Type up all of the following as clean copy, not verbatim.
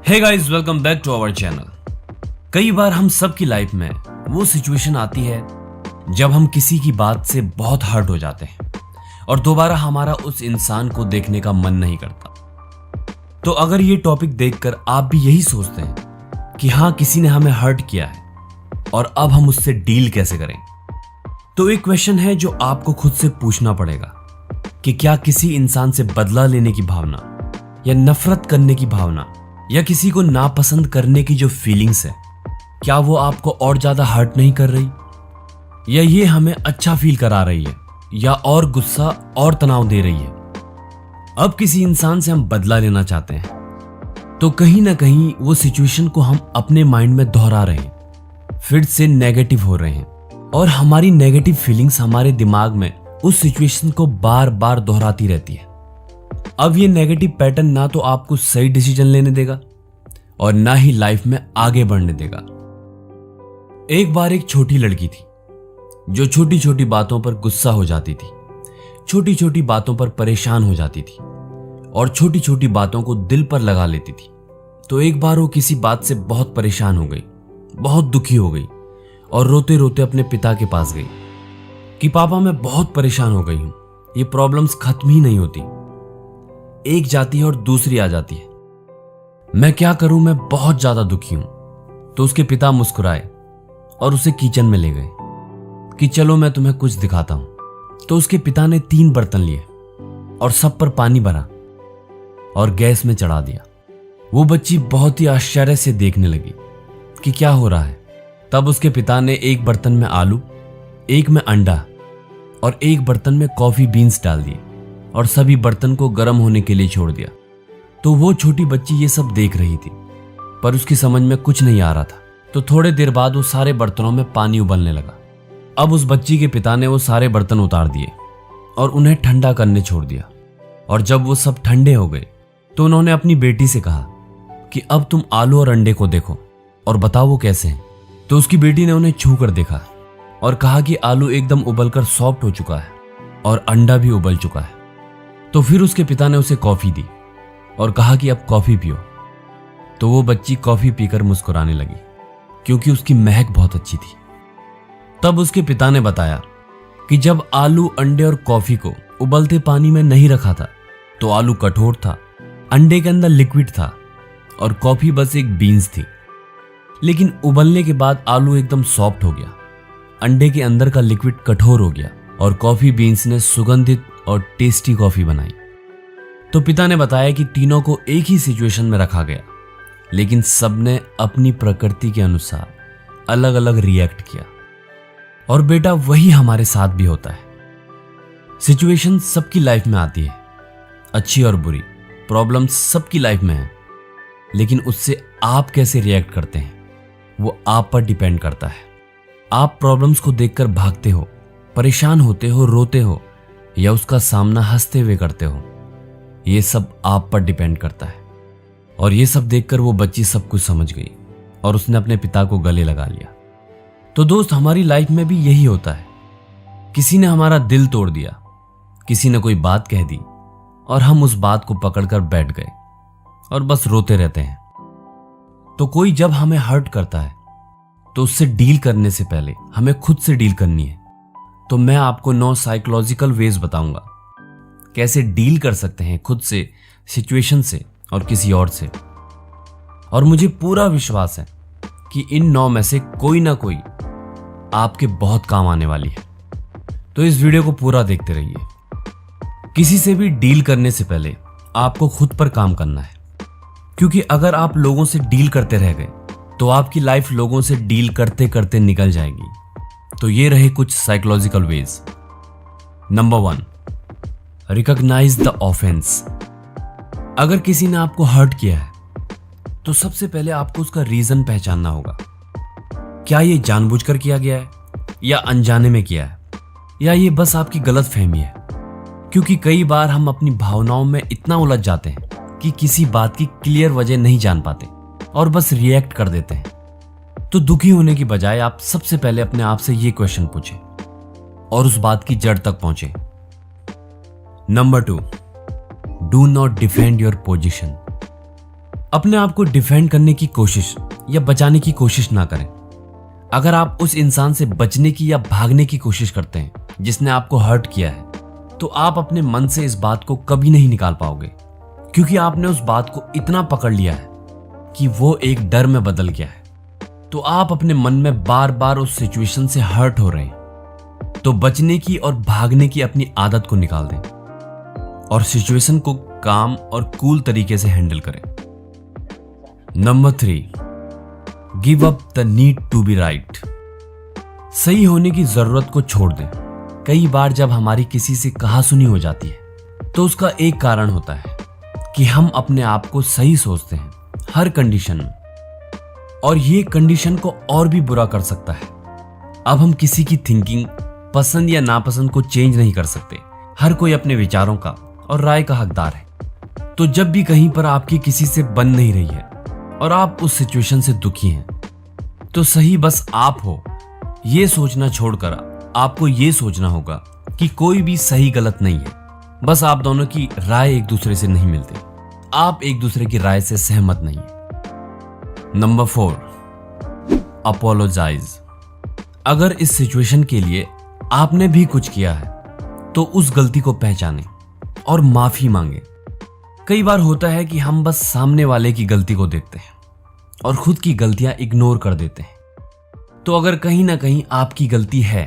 Hey guys, welcome back to our channel. कई बार हम सब की लाइफ में वो सिचुएशन आती है जब हम किसी की बात से बहुत हर्ट हो जाते हैं और दोबारा हमारा उस इंसान को देखने का मन नहीं करता। तो अगर ये टॉपिक देखकर आप भी यही सोचते हैं कि हाँ, किसी ने हमें हर्ट किया है और अब हम उससे डील कैसे करें, तो एक क्वेश्चन है जो आपको खुद से पूछना पड़ेगा कि क्या किसी इंसान से बदला लेने की भावना या नफरत करने की भावना या किसी को नापसंद करने की जो फीलिंग्स है, क्या वो आपको और ज्यादा हर्ट नहीं कर रही या ये हमें अच्छा फील करा रही है या और गुस्सा और तनाव दे रही है। अब किसी इंसान से हम बदला लेना चाहते हैं तो कहीं ना कहीं वो सिचुएशन को हम अपने माइंड में दोहरा रहे हैं, फिर से नेगेटिव हो रहे हैं और हमारी नेगेटिव फीलिंग्स हमारे दिमाग में उस सिचुएशन को बार बार दोहराती रहती है। अब ये नेगेटिव पैटर्न ना तो आपको सही डिसीजन लेने देगा और ना ही लाइफ में आगे बढ़ने देगा। एक बार एक छोटी लड़की थी जो छोटी छोटी बातों पर गुस्सा हो जाती थी, छोटी छोटी बातों पर परेशान हो जाती थी और छोटी छोटी बातों को दिल पर लगा लेती थी। तो एक बार वो किसी बात से बहुत परेशान हो गई, बहुत दुखी हो गई और रोते रोते अपने पिता के पास गई कि पापा, मैं बहुत परेशान हो गई हूं, ये प्रॉब्लम्स खत्म ही नहीं होती, एक जाती है और दूसरी आ जाती है, मैं क्या करूं, मैं बहुत ज्यादा दुखी हूं। तो उसके पिता मुस्कुराए और उसे किचन में ले गए कि चलो मैं तुम्हें कुछ दिखाता हूं। तो उसके पिता ने 3 बर्तन लिए और सब पर पानी भरा और गैस में चढ़ा दिया। वो बच्ची बहुत ही आश्चर्य से देखने लगी कि क्या हो रहा है। तब उसके पिता ने एक बर्तन में आलू, एक में अंडा और एक बर्तन में कॉफी बीन्स डाल दिए और सभी बर्तन को गर्म होने के लिए छोड़ दिया। तो वो छोटी बच्ची ये सब देख रही थी पर उसकी समझ में कुछ नहीं आ रहा था। तो थोड़े देर बाद वो सारे बर्तनों में पानी उबलने लगा। अब उस बच्ची के पिता ने वो सारे बर्तन उतार दिए और उन्हें ठंडा करने छोड़ दिया। और जब वो सब ठंडे हो गए तो उन्होंने अपनी बेटी से कहा कि अब तुम आलू और अंडे को देखो और बताओ वो कैसे हैं। तो उसकी बेटी ने उन्हें छू कर देखा और कहा कि आलू एकदम उबलकर सॉफ्ट हो चुका है और अंडा भी उबल चुका है। तो फिर उसके पिता ने उसे कॉफी दी और कहा कि अब कॉफी पियो। तो वो बच्ची कॉफी पीकर मुस्कुराने लगी क्योंकि उसकी महक बहुत अच्छी थी। तब उसके पिता ने बताया कि जब आलू, अंडे और कॉफी को उबलते पानी में नहीं रखा था तो आलू कठोर था, अंडे के अंदर लिक्विड था और कॉफी बस एक बीन्स थी। लेकिन उबलने के बाद आलू एकदम सॉफ्ट हो गया, अंडे के अंदर का लिक्विड कठोर हो गया और कॉफी बीन्स ने सुगंधित और टेस्टी कॉफी बनाई। तो पिता ने बताया कि तीनों को एक ही सिचुएशन में रखा गया, लेकिन सबने अपनी प्रकृति के अनुसार अलग अलग रिएक्ट किया। और बेटा, वही हमारे साथ भी होता है। सिचुएशन सबकी लाइफ में आती है, अच्छी और बुरी, प्रॉब्लम्स सबकी लाइफ में है, लेकिन उससे आप कैसे रिएक्ट करते हैं वो आप पर डिपेंड करता है। आप प्रॉब्लम्स को देखकर भागते हो, परेशान होते हो, रोते हो या उसका सामना हंसते हुए करते हो, ये सब आप पर डिपेंड करता है। और ये सब देखकर वो बच्ची सब कुछ समझ गई और उसने अपने पिता को गले लगा लिया। तो दोस्त, हमारी लाइफ में भी यही होता है। किसी ने हमारा दिल तोड़ दिया, किसी ने कोई बात कह दी और हम उस बात को पकड़कर बैठ गए और बस रोते रहते हैं। तो कोई जब हमें हर्ट करता है तो उससे डील करने से पहले हमें खुद से डील करनी है। तो मैं आपको 9 साइकोलॉजिकल वेज बताऊंगा कैसे डील कर सकते हैं खुद से, सिचुएशन से और किसी और से। और मुझे पूरा विश्वास है कि इन 9 में से कोई ना कोई आपके बहुत काम आने वाली है। तो इस वीडियो को पूरा देखते रहिए। किसी से भी डील करने से पहले आपको खुद पर काम करना है, क्योंकि अगर आप लोगों से डील करते रह गए तो आपकी लाइफ लोगों से डील करते करते निकल जाएगी। तो ये रहे कुछ psychological ways. Number 1, recognise the offence. अगर किसी ने आपको हर्ट किया है तो सबसे पहले आपको उसका रीजन पहचानना होगा। क्या ये जानबूझकर किया गया है या अनजाने में किया है या ये बस आपकी गलत फहमी है। क्योंकि कई बार हम अपनी भावनाओं में इतना उलझ जाते हैं कि किसी बात की क्लियर वजह नहीं जान पाते और बस रिएक्ट कर देते हैं। तो दुखी होने की बजाय आप सबसे पहले अपने आप से ये क्वेश्चन पूछें और उस बात की जड़ तक पहुंचे। Number 2, do not defend your position. अपने आप को डिफेंड करने की कोशिश या बचाने की कोशिश ना करें। अगर आप उस इंसान से बचने की या भागने की कोशिश करते हैं जिसने आपको हर्ट किया है, तो आप अपने मन से इस बात को कभी नहीं निकाल पाओगे, क्योंकि आपने उस बात को इतना पकड़ लिया है कि वो एक डर में बदल गया है। तो आप अपने मन में बार बार उस सिचुएशन से हर्ट हो रहे हैं। तो बचने की और भागने की अपनी आदत को निकाल दें और सिचुएशन को काम और कूल तरीके से हैंडल करें। Number 3, give up the need to be right. सही होने की जरूरत को छोड़ दें। कई बार जब हमारी किसी से कहासुनी हो जाती है तो उसका एक कारण होता है कि हम अपने आप को सही सोचते हैं हर कंडीशन में, और ये कंडीशन को और भी बुरा कर सकता है। अब हम किसी की थिंकिंग, पसंद या नापसंद को चेंज नहीं कर सकते। हर कोई अपने विचारों का और राय का हकदार है। तो जब भी कहीं पर आपकी किसी से बन नहीं रही है और आप उस सिचुएशन से दुखी हैं, तो सही बस आप हो, ये सोचना छोड़कर आपको ये सोचना होगा कि कोई भी सही गलत नहीं है। बस आप दोनों की राय एक दूसरे से नहीं मिलती, आप एक दूसरे की राय से सहमत नहीं है। Number 4, apologise. अगर इस सिचुएशन के लिए आपने भी कुछ किया है तो उस गलती को पहचानें और माफी मांगे। कई बार होता है कि हम बस सामने वाले की गलती को देखते हैं और खुद की गलतियां इग्नोर कर देते हैं। तो अगर कहीं ना कहीं आपकी गलती है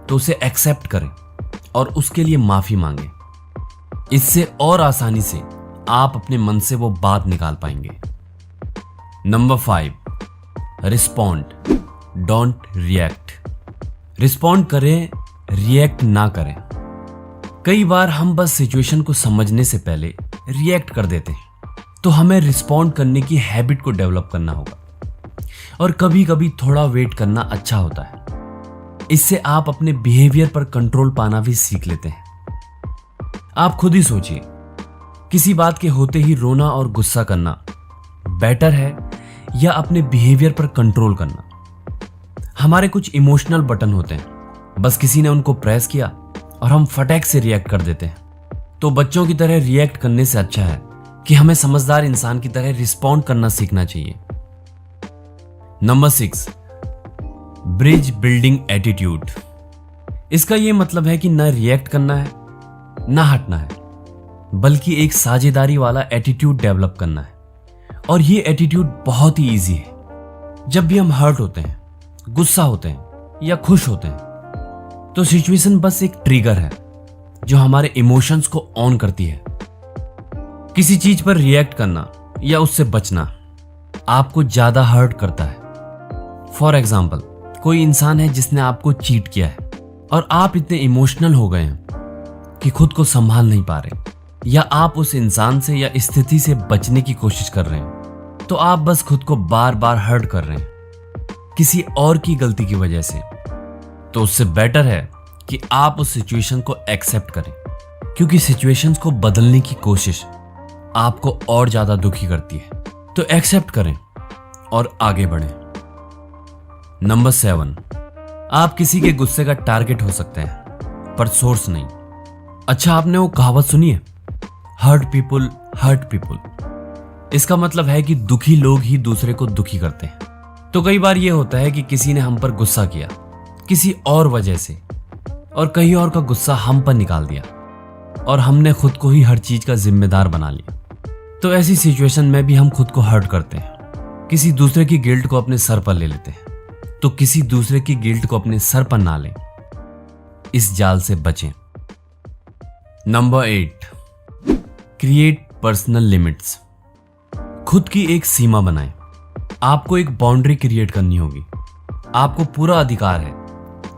तो उसे एक्सेप्ट करें और उसके लिए माफी मांगे। इससे और आसानी से आप अपने मन से वो बात निकाल पाएंगे। Number 5, respond, don't react. Respond करें, रिएक्ट ना करें। कई बार हम बस सिचुएशन को समझने से पहले रिएक्ट कर देते हैं। तो हमें रिस्पॉन्ड करने की हैबिट को डेवलप करना होगा, और कभी कभी थोड़ा वेट करना अच्छा होता है। इससे आप अपने बिहेवियर पर कंट्रोल पाना भी सीख लेते हैं। आप खुद ही सोचिए, किसी बात के होते ही रोना और गुस्सा करना बेटर है या अपने बिहेवियर पर कंट्रोल करना? हमारे कुछ इमोशनल बटन होते हैं, बस किसी ने उनको प्रेस किया और हम फटाक से रिएक्ट कर देते हैं। तो बच्चों की तरह रिएक्ट करने से अच्छा है कि हमें समझदार इंसान की तरह रिस्पॉन्ड करना सीखना चाहिए। Number 6, bridge building attitude. इसका यह मतलब है कि ना रिएक्ट करना है ना हटना है, बल्कि एक साझेदारी वाला एटीट्यूड डेवलप करना है। और ये एटीट्यूड बहुत ही इजी है। जब भी हम हर्ट होते हैं, गुस्सा होते हैं या खुश होते हैं, तो सिचुएशन बस एक ट्रिगर है जो हमारे इमोशंस को ऑन करती है। किसी चीज पर रिएक्ट करना या उससे बचना आपको ज्यादा हर्ट करता है। फॉर एग्जाम्पल, कोई इंसान है जिसने आपको चीट किया है और आप इतने इमोशनल हो गए हैं कि खुद को संभाल नहीं पा रहे, या आप उस इंसान से या स्थिति से बचने की कोशिश कर रहे हैं। तो आप बस खुद को बार बार हर्ट कर रहे हैं किसी और की गलती की वजह से। तो उससे बेटर है कि आप उस सिचुएशन को एक्सेप्ट करें, क्योंकि सिचुएशंस को बदलने की कोशिश आपको और ज्यादा दुखी करती है। तो एक्सेप्ट करें और आगे बढ़ें। नंबर 7, आप किसी के गुस्से का टारगेट हो सकते हैं पर सोर्स नहीं। अच्छा, आपने वो कहावत सुनी है, हर्ट पीपुल हर्ट पीपुल। इसका मतलब है कि दुखी लोग ही दूसरे को दुखी करते हैं। तो कई बार ये होता है कि किसी ने हम पर गुस्सा किया किसी और वजह से, और कहीं और का गुस्सा हम पर निकाल दिया, और हमने खुद को ही हर चीज का जिम्मेदार बना लिया। तो ऐसी सिचुएशन में भी हम खुद को हर्ट करते हैं। किसी दूसरे की गिल्ट को अपने सर पर ले लेते हैं। तो किसी दूसरे की गिल्ट को अपने सर पर ना लें। इस जाल से बचें। Number 8, create personal limits. खुद की एक सीमा बनाएं। आपको एक बाउंड्री क्रिएट करनी होगी। आपको पूरा अधिकार है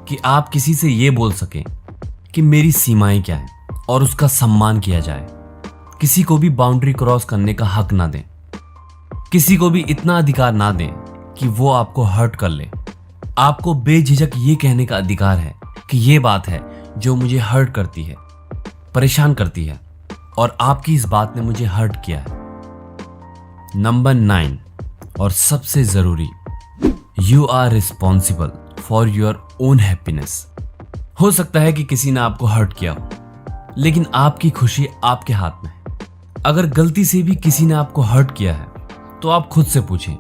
कि आप किसी से यह बोल सकें कि मेरी सीमाएं क्या हैं और उसका सम्मान किया जाए। किसी को भी बाउंड्री क्रॉस करने का हक ना दें। किसी को भी इतना अधिकार ना दें कि वो आपको हर्ट कर ले। आपको बेझिझक ये कहने का अधिकार है कि ये बात है जो मुझे हर्ट करती है, परेशान करती है, और आपकी इस बात ने मुझे हर्ट किया है। नंबर 9 और सबसे जरूरी, you are responsible for your own happiness. हो सकता है कि किसी ने आपको हर्ट किया हो, लेकिन आपकी खुशी आपके हाथ में है। अगर गलती से भी किसी ने आपको हर्ट किया है तो आप खुद से पूछें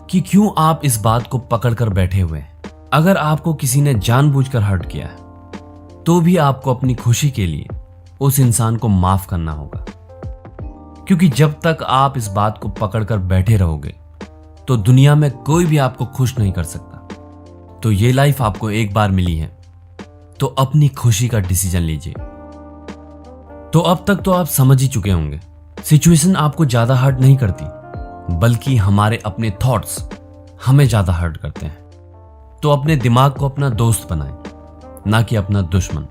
कि क्यों आप इस बात को पकड़कर बैठे हुए हैं। अगर आपको किसी ने जानबूझकर हर्ट किया है तो भी आपको अपनी खुशी के लिए उस इंसान को माफ करना होगा, क्योंकि जब तक आप इस बात को पकड़कर बैठे रहोगे तो दुनिया में कोई भी आपको खुश नहीं कर सकता। तो ये लाइफ आपको एक बार मिली है, तो अपनी खुशी का डिसीजन लीजिए। तो अब तक तो आप समझ ही चुके होंगे, सिचुएशन आपको ज्यादा हर्ट नहीं करती, बल्कि हमारे अपने थॉट्स हमें ज्यादा हर्ट करते हैं। तो अपने दिमाग को अपना दोस्त बनाएं, ना कि अपना दुश्मन।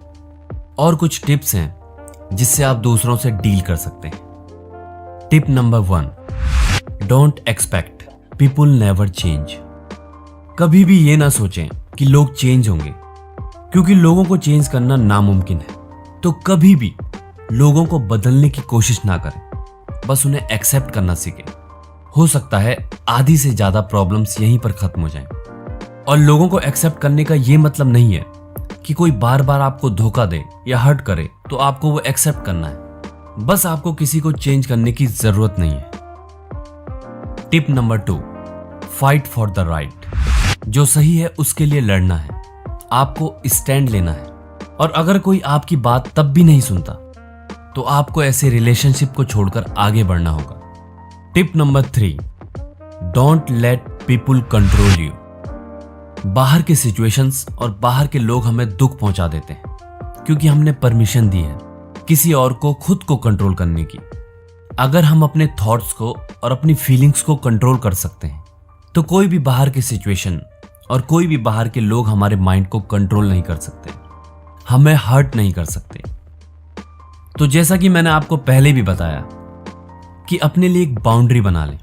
और कुछ टिप्स हैं जिससे आप दूसरों से डील कर सकते हैं। Tip number 1, don't expect people never change. कभी भी ये ना सोचें कि लोग चेंज होंगे, क्योंकि लोगों को चेंज करना नामुमकिन है। तो कभी भी लोगों को बदलने की कोशिश ना करें, बस उन्हें एक्सेप्ट करना सीखें। हो सकता है आधी से ज्यादा प्रॉब्लम्स यहीं पर खत्म हो जाएं। और लोगों को एक्सेप्ट करने का ये मतलब नहीं है कि कोई बार बार आपको धोखा दे या हर्ट करे तो आपको वो एक्सेप्ट करना है। बस आपको किसी को चेंज करने की जरूरत नहीं है। Tip number 2, fight for the right. जो सही है उसके लिए लड़ना है, आपको स्टैंड लेना है। और अगर कोई आपकी बात तब भी नहीं सुनता तो आपको ऐसे रिलेशनशिप को छोड़कर आगे बढ़ना होगा। Tip number 3, don't let people control you. बाहर के सिचुएशंस और बाहर के लोग हमें दुख पहुंचा देते हैं, क्योंकि हमने परमिशन दी है किसी और को खुद को कंट्रोल करने की। अगर हम अपने थॉट्स को और अपनी फीलिंग्स को कंट्रोल कर सकते हैं तो कोई भी बाहर की सिचुएशन और कोई भी बाहर के लोग हमारे माइंड को कंट्रोल नहीं कर सकते, हमें हर्ट नहीं कर सकते। तो जैसा कि मैंने आपको पहले भी बताया कि अपने लिए एक बाउंड्री बना लें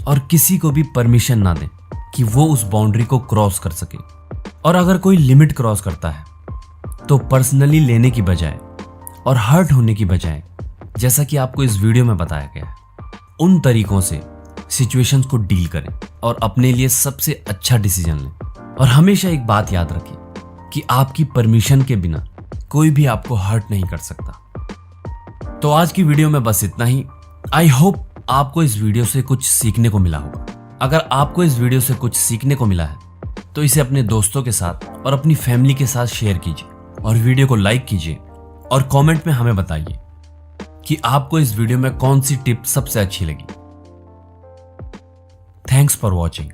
और किसी को भी परमिशन ना दें कि वो उस बाउंड्री को क्रॉस कर सके। और अगर कोई लिमिट क्रॉस करता है तो पर्सनली लेने की बजाय और हर्ट होने की बजाय, जैसा कि आपको इस वीडियो में बताया गया है, उन तरीकों से सिचुएशंस को डील करें और अपने लिए सबसे अच्छा डिसीजन लें। और हमेशा एक बात याद रखें कि आपकी परमिशन के बिना कोई भी आपको हर्ट नहीं कर सकता। तो आज की वीडियो में बस इतना ही। आई होप आपको इस वीडियो से कुछ सीखने को मिला होगा। अगर आपको इस वीडियो से कुछ सीखने को मिला है तो इसे अपने दोस्तों के साथ और अपनी फैमिली के साथ शेयर कीजिए और वीडियो को लाइक कीजिए और कमेंट में हमें बताइए कि आपको इस वीडियो में कौन सी टिप सबसे अच्छी लगी। Thanks for watching.